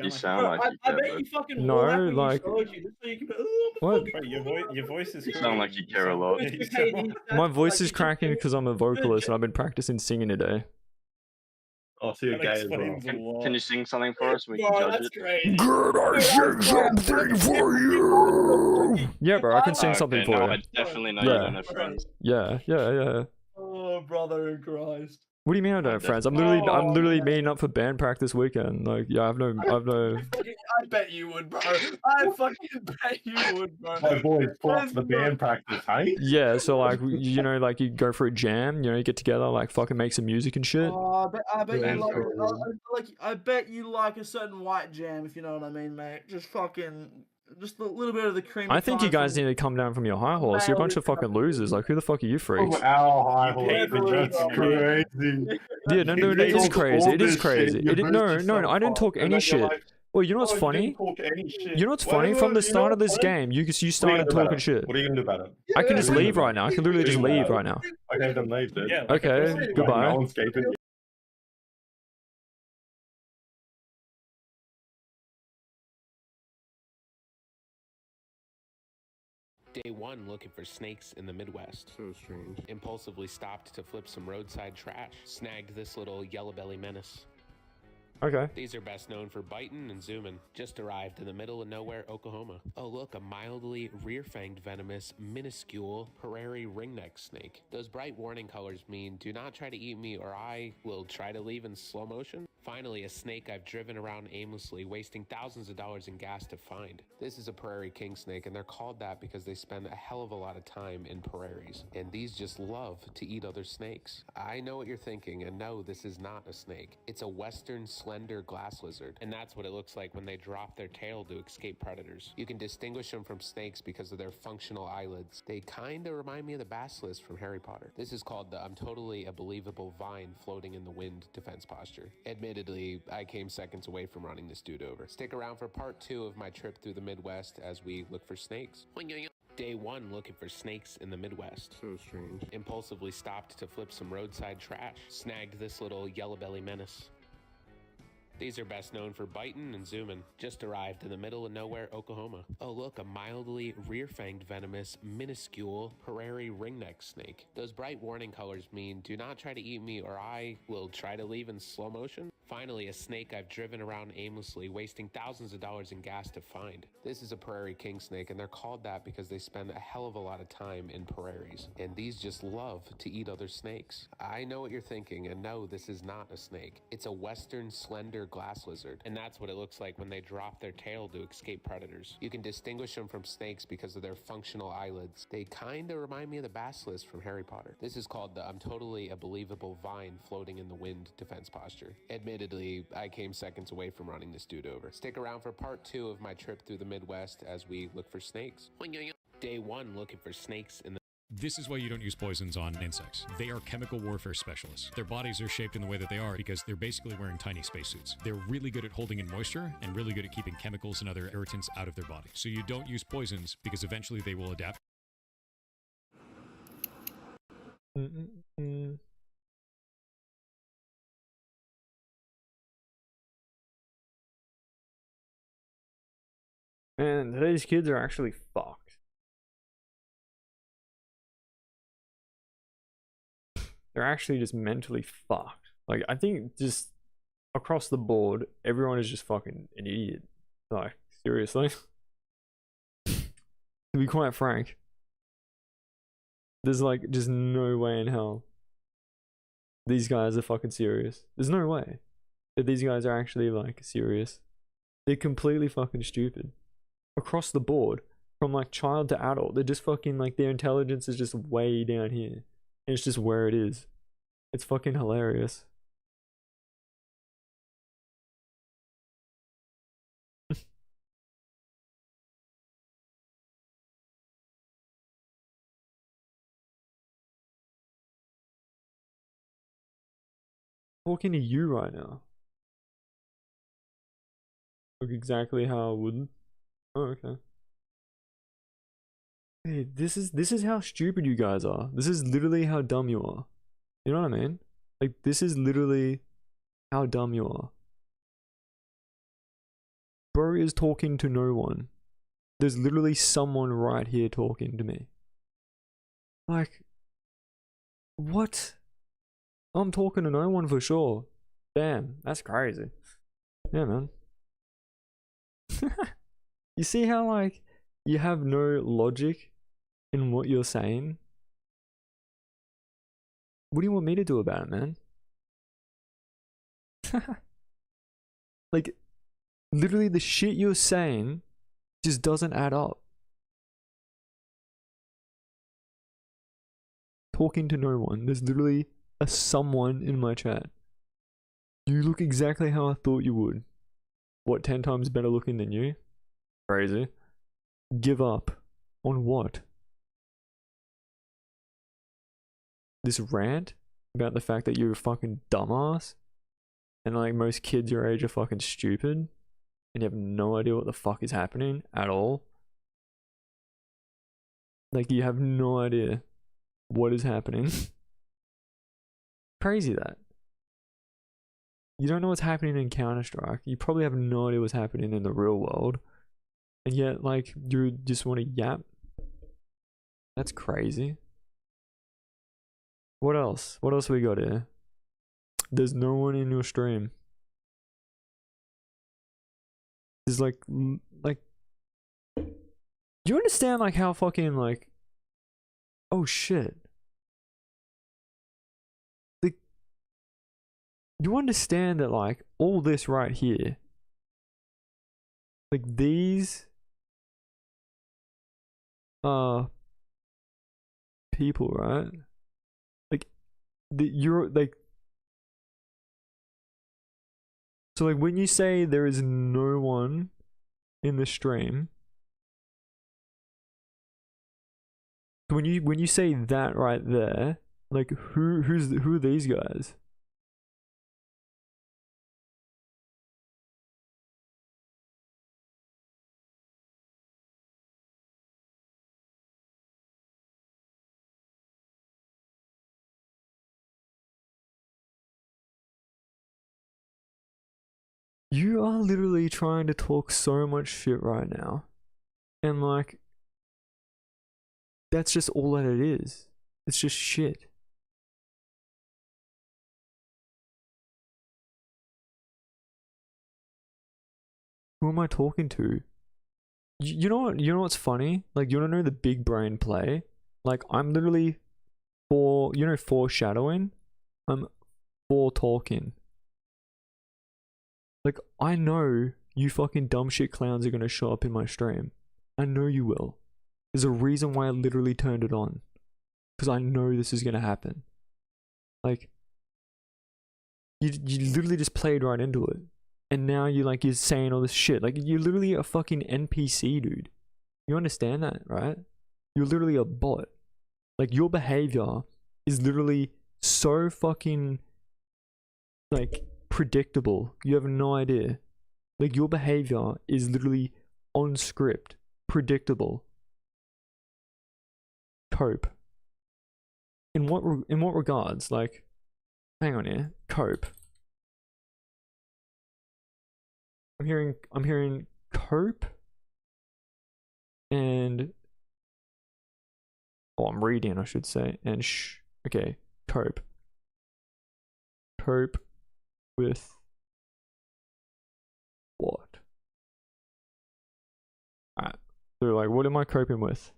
You like, sound like you I care, bet bro. you fucking No, wore that when like- you showed you, just so you can be, oh, I'm What? fucking Bro, your voice is You cracking. sound like you care a lot. It's You okay, sound- dude. My That's voice like, is it's cracking okay. because I'm a vocalist and I've been practicing singing today. Oh, so you're That gay as well. explains a lot. Can you sing something for us? We can Bro, judge that's it. crazy. Good, I Dude, sing I swear, something if for you you. Yeah, bro, I can sing Oh, something okay, for now you. I definitely know Yeah. you don't have friends. Yeah. Oh, brother in Christ. What do you mean I don't have friends? I'm literally meeting up for band practice weekend. Like, yeah, I've no. I bet you would, bro. I fucking bet you would, bro. My boys flock to the band practice, hey? Yeah, so like, you know, like you go for a jam, you know, you get together, like fucking make some music and shit. Oh, I bet Yeah, you like, cool. I bet you like a certain white jam, if you know what I mean, mate. Just a little bit of the cream. I think you guys need to come down from your high horse. You're a bunch of fucking losers. Like, who the fuck are you freaks? Oh, our high You horse, paid for that's it. crazy. Yeah, no, You it is talk crazy. all It is this crazy. shit, you No, hurt no, yourself I didn't talk and any then you're shit. like, Well, you know what's "Oh, you funny? didn't talk any shit." You know what's Well, funny? well, From the you know start of what's this funny? game, you What are you started gonna do about talking it? shit. What are you gonna do about it? I can just Yeah. leave right now. I can literally just leave right now. Okay, then leave, dude. Yeah, like a Okay, pussy. goodbye. No one's escaping. Day one looking for snakes in the Midwest. So strange. Impulsively stopped to flip some roadside trash. Snagged this little yellow belly menace. Okay. These are best known for biting and zooming. Just arrived in the middle of nowhere, Oklahoma. Oh look, a mildly rear-fanged venomous, minuscule prairie ringneck snake. Those bright warning colors mean do not try to eat me or I will try to leave in slow motion. Finally, a snake I've driven around aimlessly, wasting thousands of dollars in gas to find. This is a prairie king snake, and they're called that because they spend a hell of a lot of time in prairies. And these just love to eat other snakes. I know what you're thinking, and no, this is not a snake. It's a western slender glass lizard, and that's what it looks like when they drop their tail to escape predators. You can distinguish them from snakes because of their functional eyelids. They kinda remind me of the basilisk from Harry Potter. This is called the I'm totally a believable vine floating in the wind defense posture. Admittedly, I came seconds away from running this dude over. Stick around for part 2 of my trip through the Midwest as we look for snakes. Day one looking for snakes in the Midwest. So strange. Impulsively stopped to flip some roadside trash. Snagged this little yellow belly menace. These are best known for biting and zooming. Just arrived in the middle of nowhere, Oklahoma. Oh look, a mildly rear-fanged venomous, minuscule prairie ringneck snake. Those bright warning colors mean do not try to eat me or I will try to leave in slow motion. Finally, a snake I've driven around aimlessly, wasting thousands of dollars in gas to find. This is a prairie king snake, and they're called that because they spend a hell of a lot of time in prairies. And these just love to eat other snakes. I know what you're thinking, and no, this is not a snake. It's a western slender glass lizard, and that's what it looks like when they drop their tail to escape predators. You can distinguish them from snakes because of their functional eyelids. They kinda remind me of the basilisk from Harry Potter. This is called the I'm totally a believable vine floating in the wind defense posture. Admittedly, I came seconds away from running this dude over. Stick around for part 2 of my trip through the Midwest as we look for snakes. Day one looking for snakes in the This is why you don't use poisons on insects. They are chemical warfare specialists. Their bodies are shaped in the way that they are because they're basically wearing tiny spacesuits. They're really good at holding in moisture and really good at keeping chemicals and other irritants out of their body. So you don't use poisons because eventually they will adapt. Man, today's kids are actually fucked. They're actually just mentally fucked. Like, I think just across the board, everyone is just fucking an idiot. Like, seriously. To be quite frank, there's like just no way in hell these guys are fucking serious. There's no way that these guys are actually like serious. They're completely fucking stupid. Across the board, from like child to adult, they're just fucking like their intelligence is just way down here. And it's just where it is. It's fucking hilarious. Talking to you right now. Look exactly how I wouldn't. Oh, okay. Hey, this is how stupid you guys are. This is literally how dumb you are. You know what I mean? Like, this is literally how dumb you are. bro is talking to no one. There's literally someone right here talking to me. Like, what? I'm talking to no one for sure. Damn, that's crazy. Yeah, man. You see how, like, you have no logic in what you're saying? What do you want me to do about it, man? Like, literally the shit you're saying just doesn't add up. Talking to no one. There's literally a someone in my chat. You look exactly how I thought you would. What, 10 times better looking than you? Crazy. Give up. On what? This rant about the fact that you're a fucking dumbass? And like most kids your age are fucking stupid? And you have no idea what the fuck is happening at all? Like, you have no idea what is happening. Crazy that. You don't know what's happening in Counter-Strike. You probably have no idea what's happening in the real world. And yet, like, you just want to yap? That's crazy. What else? What else we got here? There's no one in your stream. There's like, do you understand like how fucking like, oh shit. Like, you understand that like all this right here, like these people, right? Like you're like, so like when you say there is no one in the stream, when you say that right there, like who are these guys? You are literally trying to talk so much shit right now. And like, that's just all that it is. It's just shit. Who am I talking to? You know what's funny? Like, you wanna know the big brain play? Like, I'm literally foreshadowing? I'm talking. Like, I know you fucking dumb shit clowns are gonna show up in my stream. I know you will. There's a reason why I literally turned it on. Because I know this is gonna happen. Like, you literally just played right into it. And now you're saying all this shit. Like, you're literally a fucking NPC, dude. You understand that, right? You're literally a bot. Like, your behavior is literally so fucking, like, predictable. You have no idea. Like, your behavior is literally on script, predictable. Cope. In what regards? Like, hang on here. Cope. I'm hearing cope and I'm reading, I should say, and okay, cope with what? Alright, so like, what am I coping with?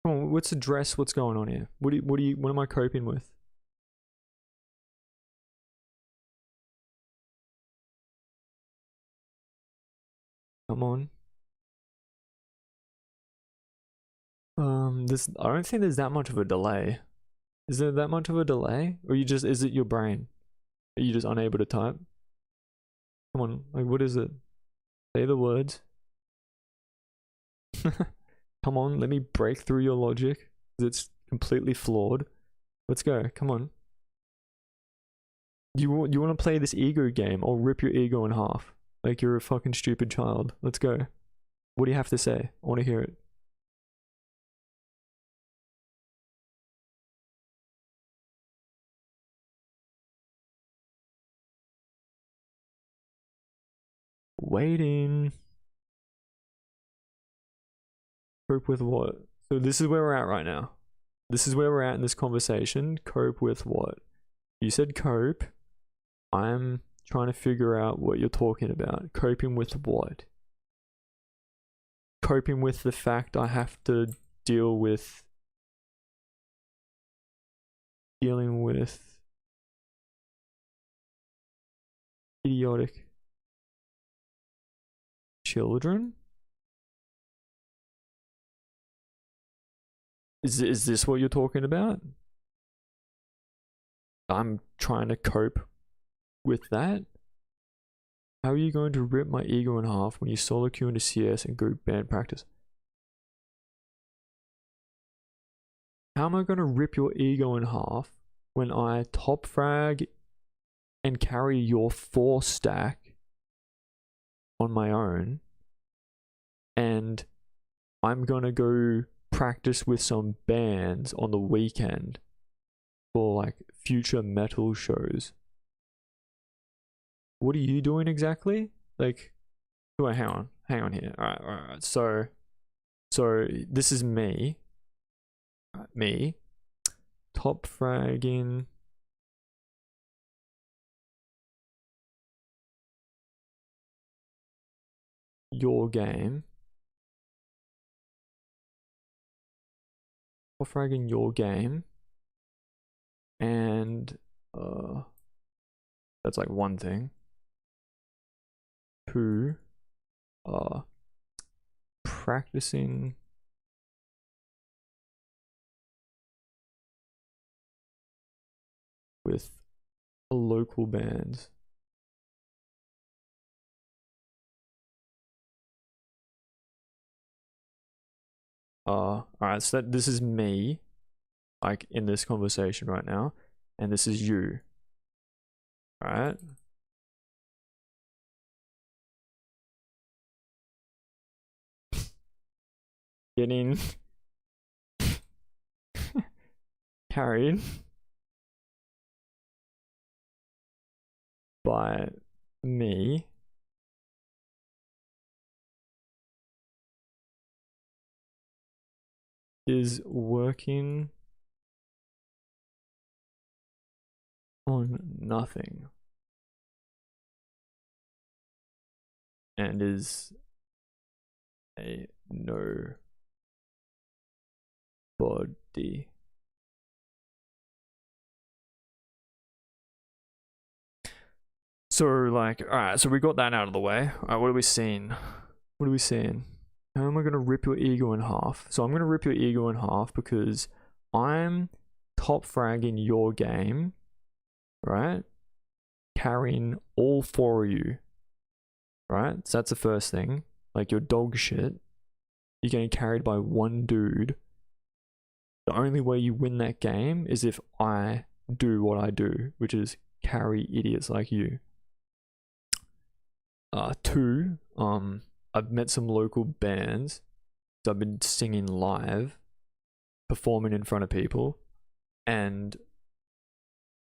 Come on, let's address what's going on here. What am I coping with? Come on. I don't think there's that much of a delay. Is there that much of a delay? Or is it your brain? Are you just unable to type? Come on, like, what is it? Say the words. Come on, let me break through your logic. It's completely flawed. Let's go, come on. You want to play this ego game? I'll rip your ego in half. Like you're a fucking stupid child. Let's go. What do you have to say? I want to hear it. Waiting. Cope with what? So this is where we're at right now. This is where we're at in this conversation. Cope with what? You said cope. I'm trying to figure out what you're talking about. Coping with what? Coping with the fact I have to dealing with idiotic children? Is this what you're talking about? I'm trying to cope with that? How are you going to rip my ego in half when you solo queue into CS and group band practice? How am I going to rip your ego in half when I top frag and carry your 4 stack on my own, and I'm going to go practice with some bands on the weekend for like future metal shows? What are you doing exactly? Like, wait, hang on here. All right. So this is me top fragging your game. Top fragging your game. And that's like one thing. 2, practicing with a local band. Alright, so this is me, like in this conversation right now, and this is you. Alright? Getting carried by me is working on nothing and is a nobody. So like, alright, so we got that out of the way. Alright, what are we seeing? What are we seeing? How am I gonna rip your ego in half? So I'm gonna rip your ego in half because I'm top fragging your game, right? Carrying all 4 of you, right? So that's the first thing. Like, you're dog shit. You're getting carried by one dude. The only way you win that game is if I do what I do, which is carry idiots like you. 2, I've met some local bands. So I've been singing live, performing in front of people, and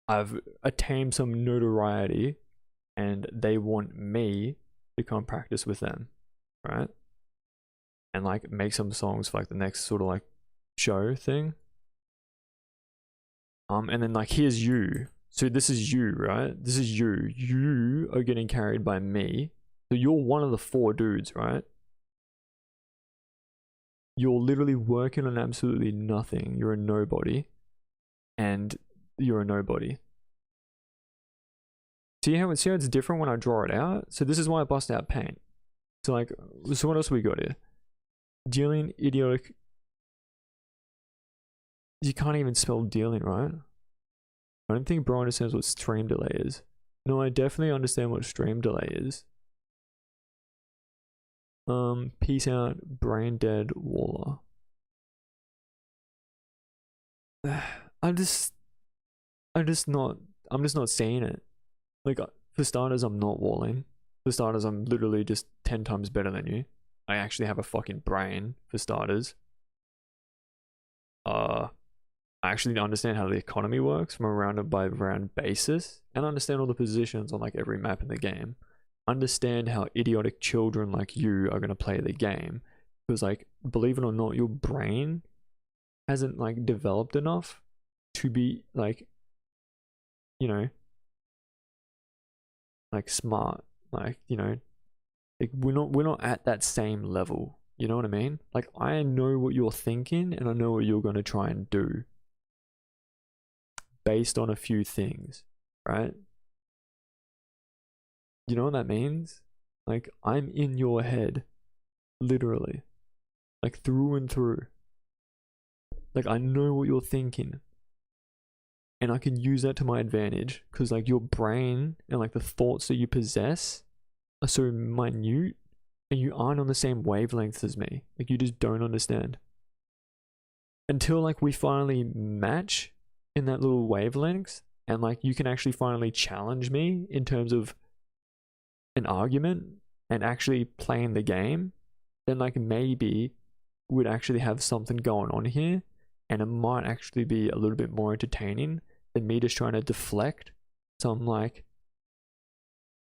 I've attained some notoriety, and they want me to come practice with them, right? And like make some songs for like the next sort of like show thing. And then like, here's you. So this is you, right? This is you. You are getting carried by me. So you're one of the 4 dudes, right? You're literally working on absolutely nothing. You're a nobody. And you're a nobody. See how it's different when I draw it out? So this is why I bust out paint. So like, so what else have we got here? Dealing idiotic. You can't even spell dealing, right? I don't think Brian understands what stream delay is. No, I definitely understand what stream delay is. Peace out, brain dead Waller. I'm just not seeing it. Like, for starters, I'm not walling. For starters, I'm literally just 10 times better than you. I actually have a fucking brain, for starters. I actually understand how the economy works from a round by round basis, and I understand all the positions on like every map in the game. understand how idiotic children like you are gonna play the game. Because like, believe it or not, your brain hasn't like developed enough to be like, you know, like smart. Like, you know, like we're not at that same level. You know what I mean? Like, I know what you're thinking and I know what you're gonna try and do based on a few things, right? You know what that means? Like, I'm in your head, literally, like through and through. Like, I know what you're thinking, and I can use that to my advantage because, like, your brain and like the thoughts that you possess are so minute, and you aren't on the same wavelength as me. Like, you just don't understand until like we finally match in that little wavelength, and like you can actually finally challenge me in terms of an argument and actually playing the game, then like maybe we'd actually have something going on here, and it might actually be a little bit more entertaining than me just trying to deflect some like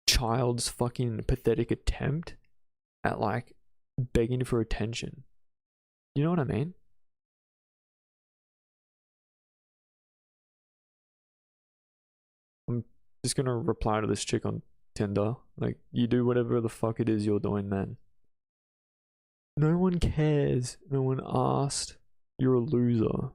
child's fucking pathetic attempt at like begging for attention. You know what I mean? I'm just gonna reply to this chick on Tinder. Like, you do whatever the fuck it is you're doing, man. No one cares. No one asked. You're a loser.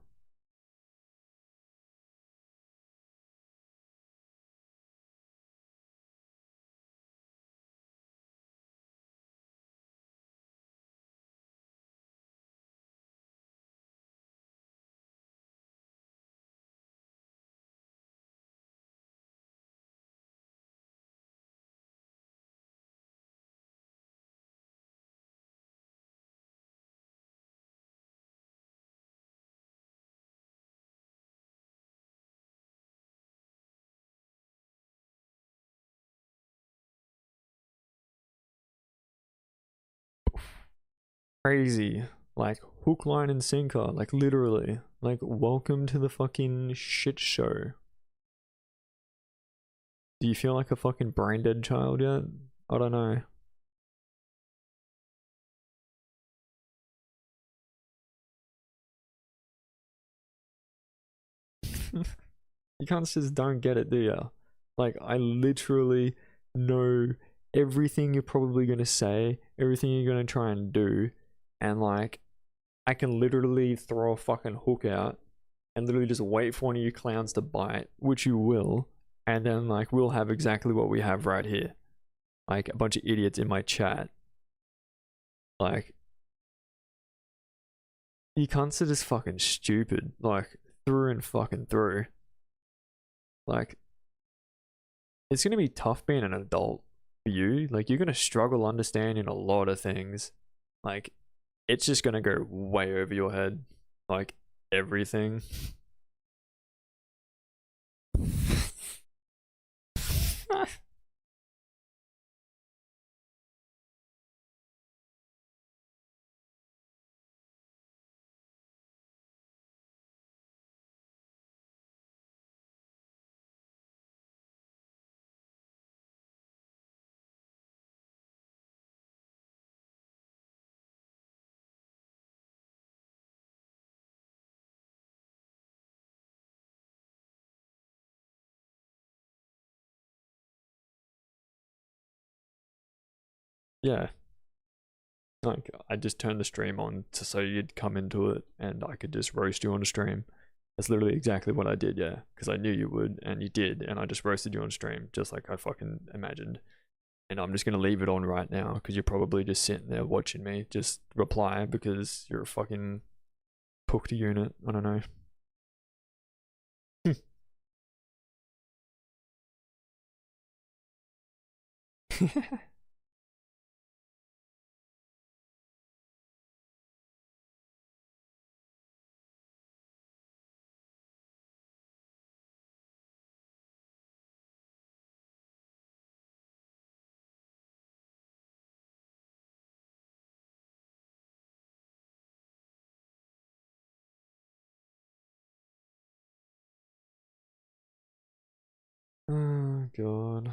Crazy. Like, hook, line, and sinker. Like, literally. Like, welcome to the fucking shit show. Do you feel like a fucking brain dead child yet? I don't know. You can't just don't get it, do you? Like, I literally know everything you're probably gonna say, everything you're gonna try and do, and like, I can literally throw a fucking hook out and literally just wait for one of you clowns to bite, which you will, and then like we'll have exactly what we have right here. Like a bunch of idiots in my chat. Like, you cunts are just fucking stupid. Like, through and fucking through. Like, it's gonna be tough being an adult for you. Like, you're gonna struggle understanding a lot of things. Like, it's just gonna go way over your head. Like, everything. Yeah. Like, I just turned the stream on to so you'd come into it and I could just roast you on the stream. That's literally exactly what I did, yeah. Because I knew you would, and you did, and I just roasted you on stream, just like I fucking imagined. And I'm just gonna leave it on right now, because you're probably just sitting there watching me. Just reply, because you're a fucking hooked unit. I don't know. Oh god.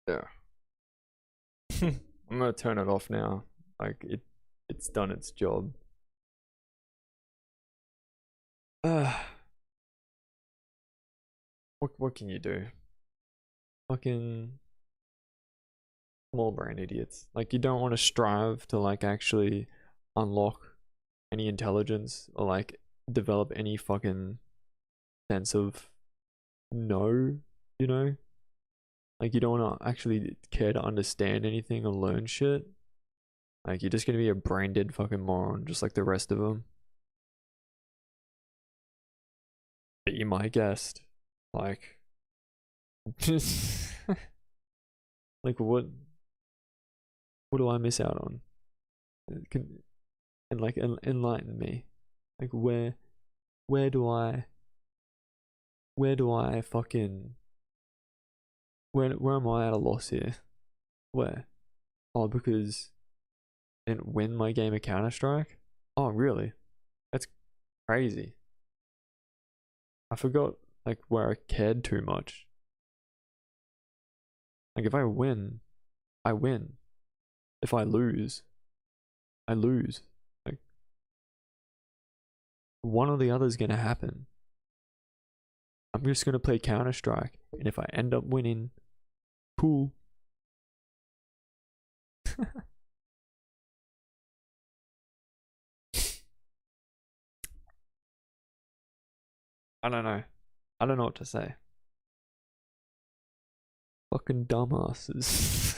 Yeah. I'm gonna turn it off now. Like it's done its job. What can you do? Fucking small brain idiots. Like, you don't want to strive to like actually unlock any intelligence or like develop any fucking sense of know, you know? Like, you don't want to actually care to understand anything or learn shit. Like, you're just gonna be a brain dead fucking moron, just like the rest of them. But you might have guessed, like, like what do I miss out on? And like enlighten me. Like where do I fucking where am I at a loss here? Where? Oh, because I didn't win my game of Counter-Strike? Oh, really? That's crazy. I forgot like where I cared too much. Like, if I win, I win. If I lose, I lose. Like, one or the other is gonna happen. I'm just gonna play Counter-Strike, and if I end up winning, cool. I don't know. I don't know what to say. Fucking dumbasses.